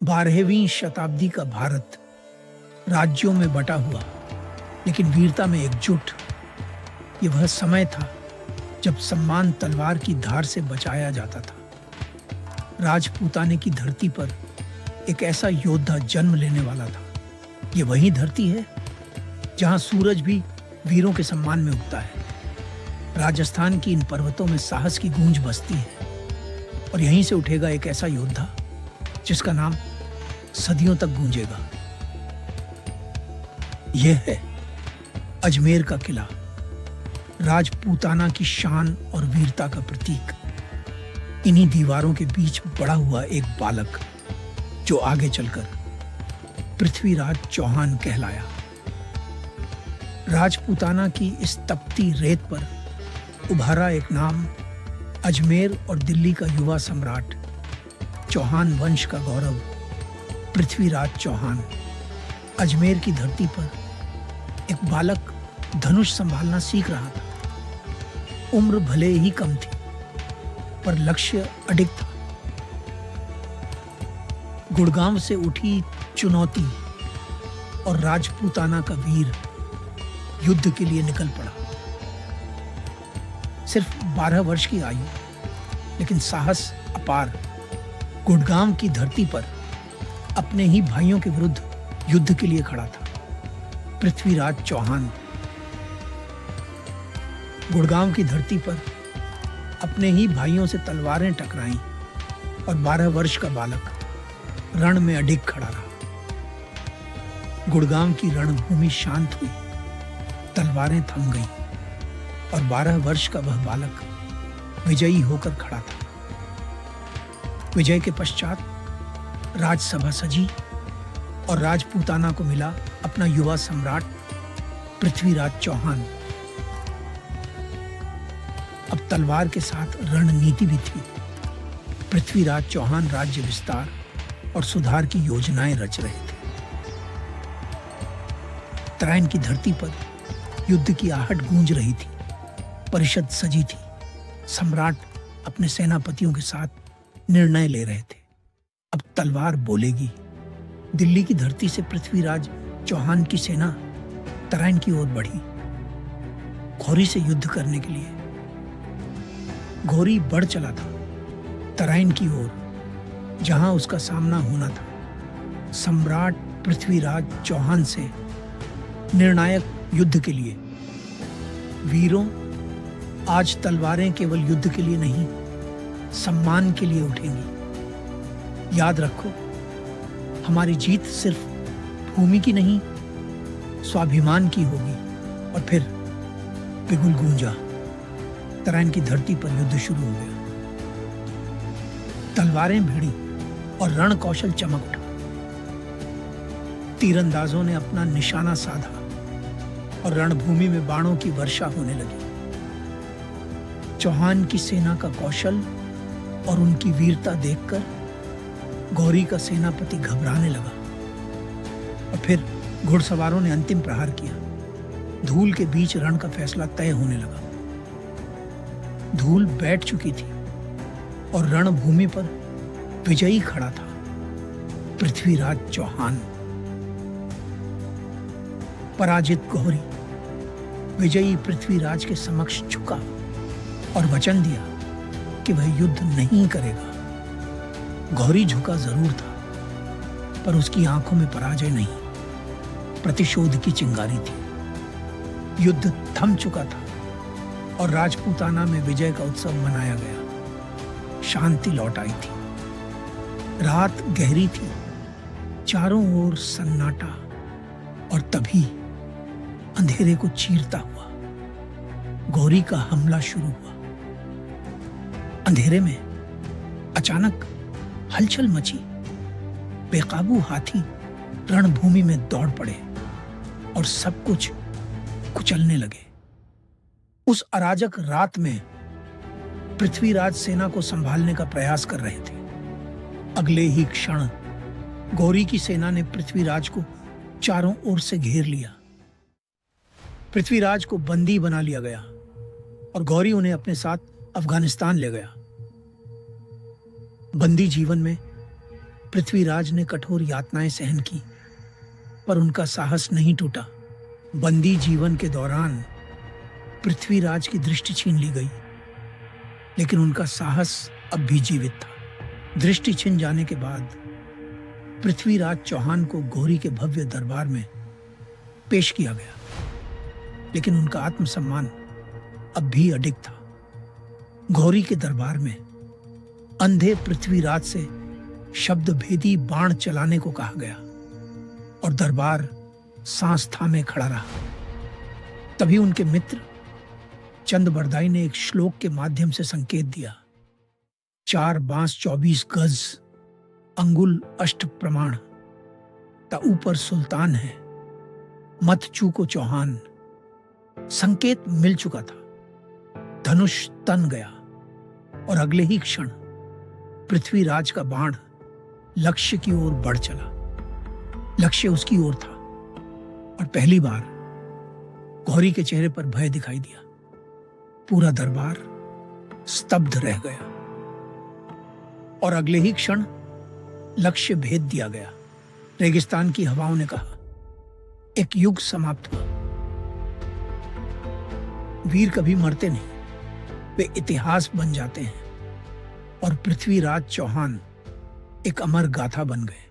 12वीं शताब्दी का भारत राज्यों में बटा हुआ लेकिन वीरता में एकजुट। ये वह समय था जब सम्मान तलवार की धार से बचाया जाता था। राजपूताने की धरती पर एक ऐसा योद्धा जन्म लेने वाला था। ये वही धरती है जहां सूरज भी वीरों के सम्मान में उगता है। राजस्थान की इन पर्वतों में साहस की गूंज बसती है और यहीं से उठेगा एक ऐसा योद्धा जिसका नाम सदियों तक गूंजेगा। यह है अजमेर का किला, राजपूताना की शान और वीरता का प्रतीक। इन्हीं दीवारों के बीच बड़ा हुआ एक बालक जो आगे चलकर पृथ्वीराज चौहान कहलाया। राजपूताना की इस तपती रेत पर उभारा एक नाम, अजमेर और दिल्ली का युवा सम्राट, चौहान वंश का गौरव, पृथ्वीराज चौहान। अजमेर की धरती पर एक बालक धनुष संभालना सीख रहा था। उम्र भले ही कम थी पर लक्ष्य अडिग था। गुड़गांव से उठी चुनौती और राजपूताना का वीर युद्ध के लिए निकल पड़ा। सिर्फ 12 वर्ष की आयु लेकिन साहस अपार। गुड़गांव की धरती पर अपने ही भाइयों के विरुद्ध युद्ध के लिए खड़ा था पृथ्वीराज चौहान। गुड़गांव की धरती पर अपने ही भाइयों से तलवारें टकराईं और 12 वर्ष का बालक रण में अडिग खड़ा रहा। गुड़गांव की रणभूमि शांत हुई, तलवारें थम गईं और 12 वर्ष का वह बालक विजयी होकर खड़ा था। विजय के पश्चात राजसभा सजी और राजपूताना को मिला अपना युवा सम्राट पृथ्वीराज चौहान। अब तलवार के साथ रणनीति भी थी। पृथ्वीराज चौहान राज्य विस्तार और सुधार की योजनाएं रच रहे थे। तराइन की धरती पर युद्ध की आहट गूंज रही थी। परिषद सजी थी। सम्राट अपने सेनापतियों के साथ निर्णय ले रहे थे। अब तलवार बोलेगी। दिल्ली की धरती से पृथ्वीराज चौहान की सेना तराइन की ओर बढ़ी, घोरी से युद्ध करने के लिए। घोरी बढ़ चला था तराइन की ओर, जहां उसका सामना होना था सम्राट पृथ्वीराज चौहान से निर्णायक युद्ध के लिए। वीरों, आज तलवारें केवल युद्ध के लिए नहीं, सम्मान के लिए उठेंगी। याद रखो, हमारी जीत सिर्फ भूमि की नहीं, स्वाभिमान की होगी। और फिर बिगुल गूंजा। तराइन की धरती पर युद्ध शुरू हो गया। तलवारें भिड़ी और रण कौशल चमक उठा। तीरंदाजों ने अपना निशाना साधा और रणभूमि में बाणों की वर्षा होने लगी। चौहान की सेना का कौशल और उनकी वीरता देखकर घोरी का सेनापति घबराने लगा। और फिर घुड़सवारों ने अंतिम प्रहार किया। धूल के बीच रण का फैसला तय होने लगा। धूल बैठ चुकी थी और रणभूमि पर विजयी खड़ा था पृथ्वीराज चौहान। पराजित घोरी विजयी पृथ्वीराज के समक्ष झुका और वचन दिया कि वह युद्ध नहीं करेगा। घोरी झुका जरूर था पर उसकी आंखों में पराजय नहीं, प्रतिशोध की चिंगारी थी। युद्ध थम चुका था और राजपूताना में विजय का उत्सव मनाया गया। शांति लौट आई थी। रात गहरी थी, चारों ओर सन्नाटा। और तभी अंधेरे को चीरता हुआ घोरी का हमला शुरू हुआ। अंधेरे में अचानक हलचल मची। बेकाबू हाथी रणभूमि में दौड़ पड़े और सब कुछ कुचलने लगे। उस अराजक रात में पृथ्वीराज सेना को संभालने का प्रयास कर रहे थे। अगले ही क्षण घोरी की सेना ने पृथ्वीराज को चारों ओर से घेर लिया। पृथ्वीराज को बंदी बना लिया गया और घोरी उन्हें अपने साथ अफगानिस्तान ले गया। बंदी जीवन में पृथ्वीराज ने कठोर यातनाएं सहन की, पर उनका साहस नहीं टूटा। बंदी जीवन के दौरान पृथ्वीराज की दृष्टि छीन ली गई, लेकिन उनका साहस अब भी जीवित था। दृष्टि छिन जाने के बाद पृथ्वीराज चौहान को घोरी के भव्य दरबार में पेश किया गया, लेकिन उनका आत्मसम्मान अब भी अडिग था। घोरी के दरबार में अंधे पृथ्वीराज से शब्द भेदी बाण चलाने को कहा गया और दरबार सांस थामे खड़ा रहा। तभी उनके मित्र चंदबरदाई ने एक श्लोक के माध्यम से संकेत दिया। 4 बांस 24 गज, अंगुल अष्ट प्रमाण, ता ऊपर सुल्तान है, मत चूको चौहान। संकेत मिल चुका था। धनुष तन गया और अगले ही क्षण पृथ्वीराज का बाण लक्ष्य की ओर बढ़ चला। लक्ष्य उसकी ओर था और पहली बार घोरी के चेहरे पर भय दिखाई दिया। पूरा दरबार स्तब्ध रह गया और अगले ही क्षण लक्ष्य भेद दिया गया। रेगिस्तान की हवाओं ने कहा, एक युग समाप्त हुआ। वीर कभी मरते नहीं, वे इतिहास बन जाते हैं और पृथ्वीराज चौहान एक अमर गाथा बन गए।